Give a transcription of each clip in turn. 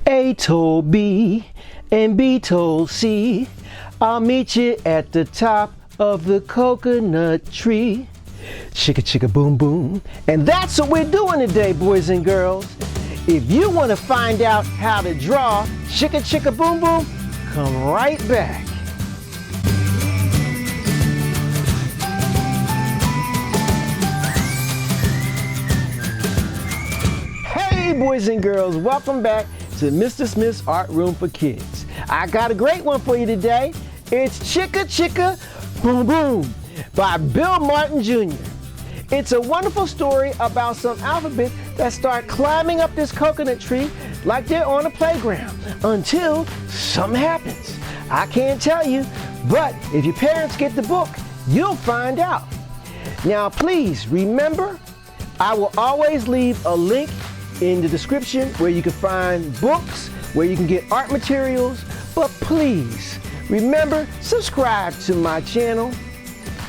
A told B and B told C, I'll meet you at the top of the coconut tree. Chicka chicka boom boom. And that's what we're doing today, boys and girls. If you want to find out how to draw chicka chicka boom boom, come right back. Hey boys and girls, welcome back to Mr. Smith's Art Room for Kids. I got a great one for you today. It's Chicka Chicka Boom Boom by Bill Martin Jr. It's a wonderful story about some alphabet that start climbing up this coconut tree like they're on a playground until something happens. I can't tell you, but if your parents get the book, you'll find out. Now please remember, I will always leave a link in the description where you can find books, where you can get art materials, but please remember, subscribe to my channel,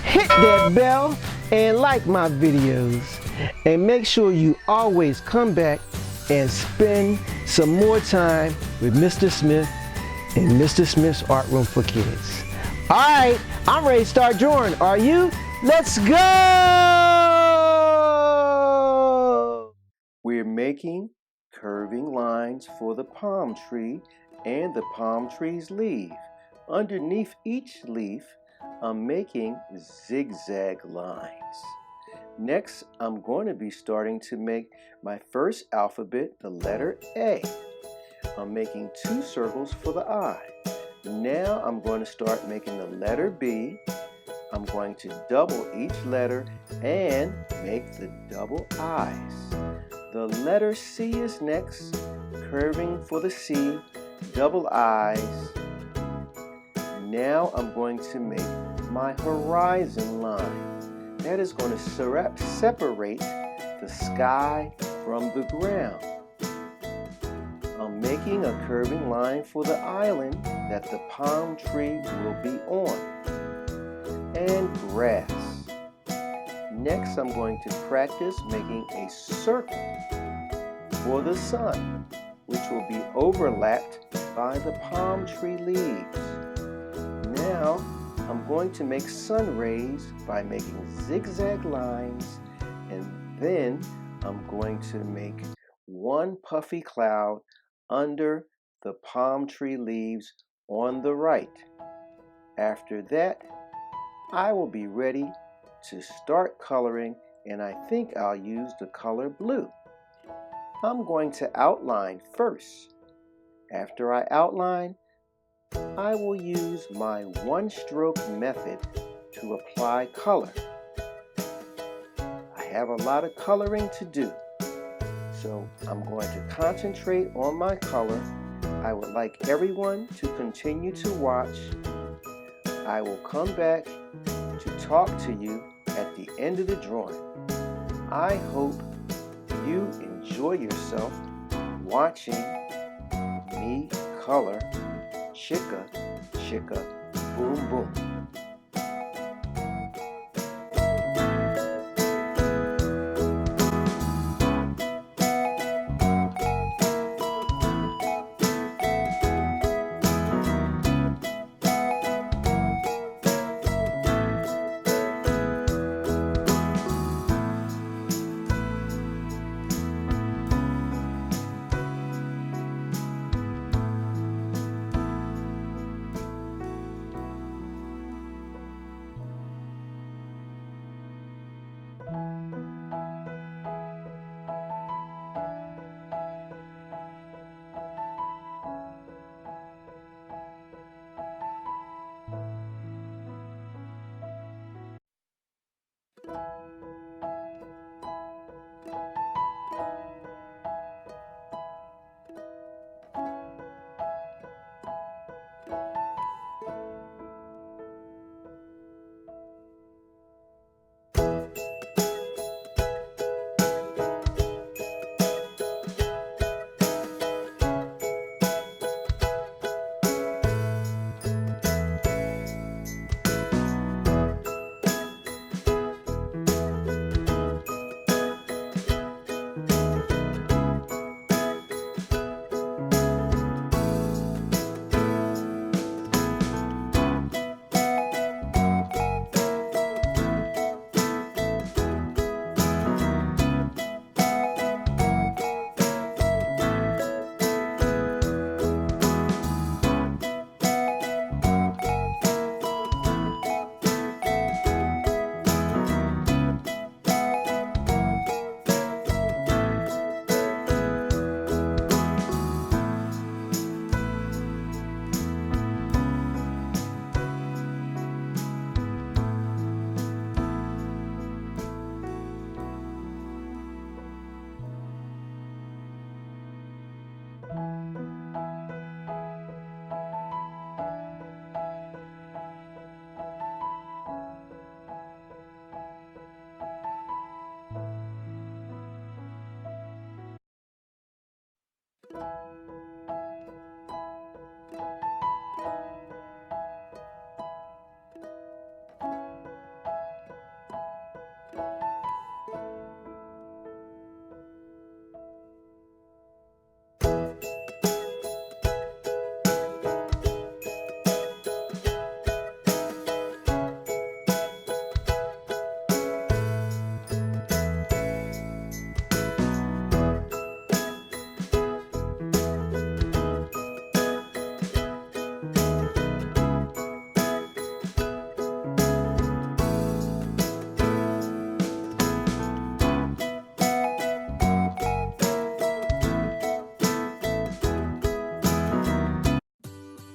hit that bell, and like my videos, and make sure you always come back and spend some more time with Mr. Smith in Mr. Smith's Art Room for Kids. All right, I'm ready to start drawing. Are you? Let's go! We're making curving lines for the palm tree and the palm tree's leaf. Underneath each leaf, I'm making zigzag lines. Next, I'm going to be starting to make my first alphabet, the letter A. I'm making 2 circles for the I. Now I'm going to start making the letter B. I'm going to double each letter and make the double I's. The letter C is next, curving for the C, double I's. Now I'm going to make my horizon line. That is going to separate the sky from the ground. I'm making a curving line for the island that the palm tree will be on. And grass. Next, I'm going to practice making a circle for the sun, which will be overlapped by the palm tree leaves. Now, I'm going to make sun rays by making zigzag lines, and then I'm going to make one puffy cloud under the palm tree leaves on the right. After that, I will be ready to start coloring, and I think I'll use the color blue. I'm going to outline first. After I outline, I will use my one-stroke method to apply color. I have a lot of coloring to do, so I'm going to concentrate on my color. I would like everyone to continue to watch. I will come back to talk to you at the end of the drawing. I hope you enjoy yourself watching me color Chicka Chicka Boom Boom.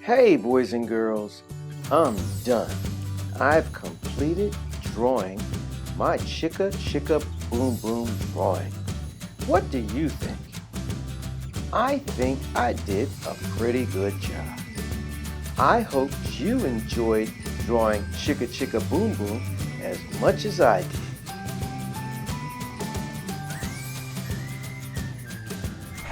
Hey boys and girls, I'm done. I've completed drawing my Chicka Chicka Boom Boom drawing. What do you think? I think I did a pretty good job. I hope you enjoyed drawing Chicka Chicka Boom Boom as much as I did.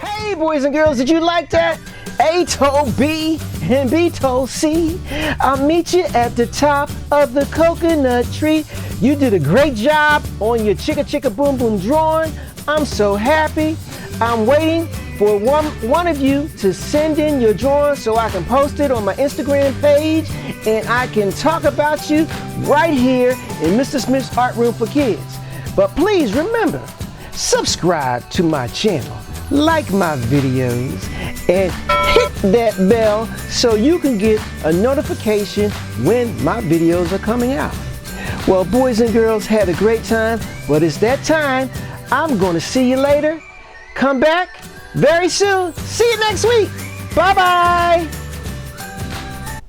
Hey boys and girls, did you like that? A told B and B told C. I'll meet you at the top of the coconut tree. You did a great job on your Chicka Chicka Boom Boom drawing. I'm so happy. I'm waiting for one of you to send in your drawing so I can post it on my Instagram page and I can talk about you right here in Mr. Smith's Art Room for Kids. But please remember, subscribe to my channel, like my videos, and hit that bell so you can get a notification when my videos are coming out. Well, boys and girls, had a great time, but it's that time. I'm going to see you later. Come back very soon. See you next week. Bye-bye.